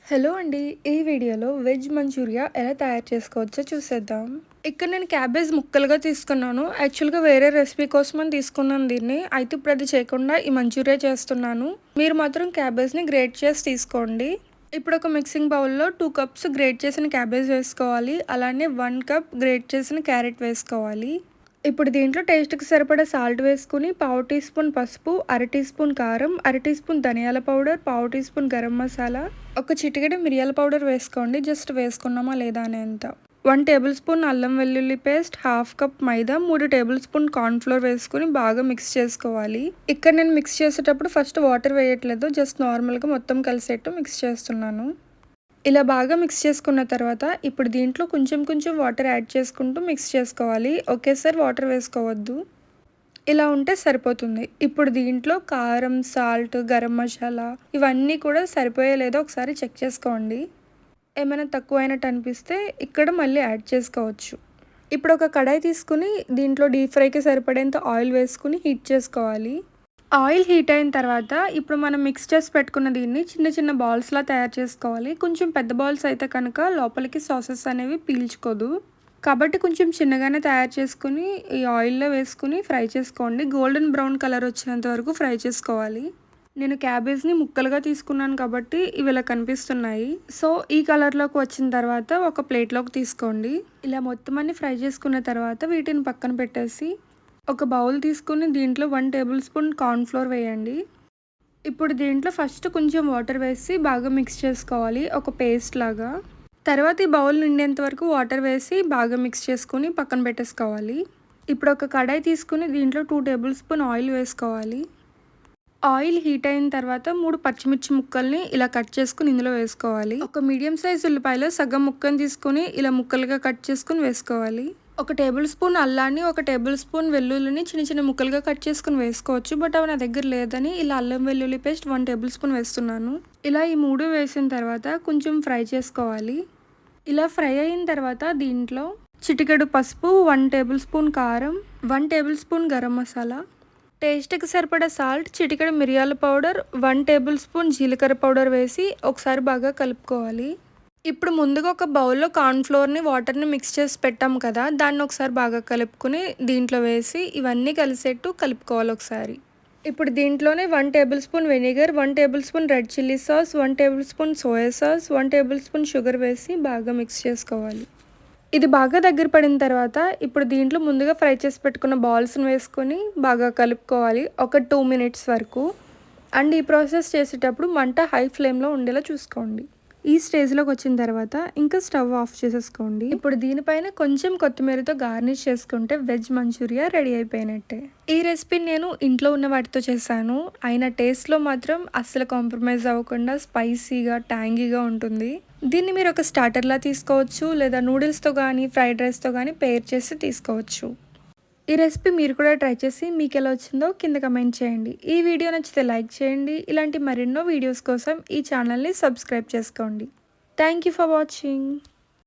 Hello అండి. ఈ వీడియోలో వెజ్ మంచూరియా ఎలా తయారు చేసుకోవచ్చో చూసేద్దాం. ఇక్కడ నేను క్యాబేజ్ ముక్కలుగా తీసుకున్నాను. యాక్చువల్‌గా వేరే రెసిపీ కోసమని తీసుకున్నాను దీన్ని. అయితే ఇప్పుడు అది చేయకుండా ఈ మంచూరియా చేస్తున్నాను. మీరు మాత్రం క్యాబేజ్‌ని గ్రేట్ చేసి తీసుకోండి. ఇప్పుడు ఒక మిక్సింగ్ బౌల్‌లో 2 కప్స్ గ్రేట్ చేసిన క్యాబేజ్ వేసుకోవాలి. అలానే 1 కప్ గ్రేట్ చేసిన క్యారెట్ వేసుకోవాలి. ఇప్పుడు దీంట్లో టేస్ట్‌కి సరిపడా సాల్ట్ వేసుకొని, పావు టీ స్పూన్ పసుపు, అర టీ స్పూన్ కారం, అర టీ స్పూన్ ధనియాల పౌడర్, పావు టీ స్పూన్ గరం మసాలా, ఒక చిటికెడు మిరియాల పౌడర్ వేసుకోండి. జస్ట్ వేసుకున్నామా లేదా అనేంత. 1 టేబుల్ స్పూన్ అల్లం వెల్లుల్లి పేస్ట్, హాఫ్ కప్ మైదా, 3 టేబుల్ స్పూన్ కార్న్ ఫ్లోర్ వేసుకొని బాగా మిక్స్ చేసుకోవాలి. ఇక్కడ నేను మిక్స్ చేసేటప్పుడు ఫస్ట్ వాటర్ వేయట్లేదు. జస్ట్ నార్మల్‌గా మొత్తం కలిసేట్టు మిక్స్ చేస్తున్నాను. ఇలా బాగా మిక్స్ చేసుకున్న తర్వాత ఇప్పుడు దీంట్లో కొంచెం కొంచెం వాటర్ యాడ్ చేసుకుంటూ మిక్స్ చేసుకోవాలి. ఒకేసారి వాటర్ వేసుకోవద్దు. ఇలా ఉంటే సరిపోతుంది. ఇప్పుడు దీంట్లో కారం, సాల్ట్, గరం మసాలా ఇవన్నీ కూడా సరిపోయే లేదో ఒకసారి చెక్ చేసుకోండి. ఏమైనా తక్కువైనట్టు అనిపిస్తే ఇక్కడ మళ్ళీ యాడ్ చేసుకోవచ్చు. ఇప్పుడు ఒక కడాయి తీసుకుని దీంట్లో డీప్ ఫ్రైకి సరిపడేంత ఆయిల్ వేసుకుని హీట్ చేసుకోవాలి. ఆయిల్ హీట్ అయిన తర్వాత ఇప్పుడు మనం మిక్స్ చేసి పెట్టుకున్న దీన్ని చిన్న చిన్న బాల్స్లా తయారు చేసుకోవాలి. కొంచెం పెద్ద బాల్స్ అయితే కనుక లోపలికి సాసెస్ అనేవి పీల్చుకోదు. కాబట్టి కొంచెం చిన్నగానే తయారు చేసుకుని ఈ ఆయిల్లో వేసుకుని ఫ్రై చేసుకోండి. గోల్డెన్ బ్రౌన్ కలర్ వచ్చేంత వరకు ఫ్రై చేసుకోవాలి. నేను క్యాబేజ్ని ముక్కలుగా తీసుకున్నాను కాబట్టి ఇవి ఇలా కనిపిస్తున్నాయి. సో ఈ కలర్లోకి వచ్చిన తర్వాత ఒక ప్లేట్లోకి తీసుకోండి. ఇలా మొత్తం అన్ని ఫ్రై చేసుకున్న తర్వాత వీటిని పక్కన పెట్టేసి ఒక బౌల్ తీసుకుని దీంట్లో 1 టేబుల్ స్పూన్ కార్న్ ఫ్లోర్ వేయండి. ఇప్పుడు దీంట్లో ఫస్ట్ కొంచెం వాటర్ వేసి బాగా మిక్స్ చేసుకోవాలి, ఒక పేస్ట్ లాగా. తర్వాత ఈ బౌల్ నిండేంత వరకు వాటర్ వేసి బాగా మిక్స్ చేసుకుని పక్కన పెట్టేసుకోవాలి. ఇప్పుడు ఒక కడాయి తీసుకుని దీంట్లో 2 టేబుల్ స్పూన్ ఆయిల్ వేసుకోవాలి. ఆయిల్ హీట్ అయిన తర్వాత 3 పచ్చిమిర్చి ముక్కల్ని ఇలా కట్ చేసుకుని ఇందులో వేసుకోవాలి. ఒక మీడియం సైజ్ ఉల్లిపాయలో సగం ముక్కని తీసుకుని ఇలా ముక్కలుగా కట్ చేసుకుని వేసుకోవాలి. ఒక టేబుల్ స్పూన్ అల్లాన్ని, ఒక టేబుల్ స్పూన్ వెల్లుల్లిని చిన్న చిన్న ముక్కలుగా కట్ చేసుకుని వేసుకోవచ్చు. బట్ అవి నా దగ్గర లేదని ఇలా అల్లం వెల్లుల్లి పేస్ట్ 1 టేబుల్ స్పూన్ వేస్తున్నాను. ఇలా ఈ 3 వేసిన తర్వాత కొంచెం ఫ్రై చేసుకోవాలి. ఇలా ఫ్రై అయిన తర్వాత దీంట్లో చిటికెడు పసుపు, 1 టేబుల్ స్పూన్ కారం, 1 టేబుల్ స్పూన్ గరం మసాలా, టేస్ట్కి సరిపడా సాల్ట్, చిటికెడు మిరియాల పౌడర్, 1 టేబుల్ స్పూన్ జీలకర్ర పౌడర్ వేసి ఒకసారి బాగా కలుపుకోవాలి. ఇప్పుడు ముందుగా ఒక బౌల్లో కార్న్ ఫ్లోర్ని వాటర్ని మిక్స్ చేసి పెట్టాం కదా, దాన్ని ఒకసారి బాగా కలుపుకుని దీంట్లో వేసి ఇవన్నీ కలిసేట్టు కలుపుకోవాలి ఒకసారి. ఇప్పుడు దీంట్లోనే 1 table spoon vinegar, 1 table spoon red chilli sauce, 1 table spoon soya sauce, 1 table spoon sugar వేసి బాగా మిక్స్ చేసుకోవాలి. ఇది బాగా దగ్గర పడిన తర్వాత ఇప్పుడు దీంట్లో ముందుగా ఫ్రై చేసి పెట్టుకున్న బాల్స్ని వేసుకొని బాగా కలుపుకోవాలి ఒక 2 మినిట్స్ వరకు. అండ్ ఈ ప్రాసెస్ చేసేటప్పుడు మంట హై ఫ్లేమ్లో ఉండేలా చూసుకోండి. ఈ స్టేజ్లోకి వచ్చిన తర్వాత ఇంకా స్టవ్ ఆఫ్ చేసేసుకోండి. ఇప్పుడు దీనిపైన కొంచెం కొత్తిమీరతో గార్నిష్ చేసుకుంటే వెజ్ మంచూరియా రెడీ అయిపోయినట్టే. ఈ రెసిపీ నేను ఇంట్లో ఉన్న వాటితో చేశాను. అయినా టేస్ట్లో మాత్రం అస్సలు కాంప్రమైజ్ అవ్వకుండా స్పైసీగా ట్యాంగీగా ఉంటుంది. దీన్ని మీరు ఒక స్టార్టర్లా తీసుకోవచ్చు, లేదా నూడిల్స్తో కానీ ఫ్రైడ్ రైస్తో కానీ పేర్ చేసి తీసుకోవచ్చు. ఈ రెసిపీ మీరు కూడా ట్రై చేసి మీకు ఎలా వచ్చిందో కింద కమెంట్ చేయండి. ఈ వీడియో నచ్చితే లైక్ చేయండి. ఇలాంటి మరెన్నో వీడియోస్ కోసం ఈ ఛానల్ని సబ్స్క్రైబ్ చేసుకోండి. Thank you for watching.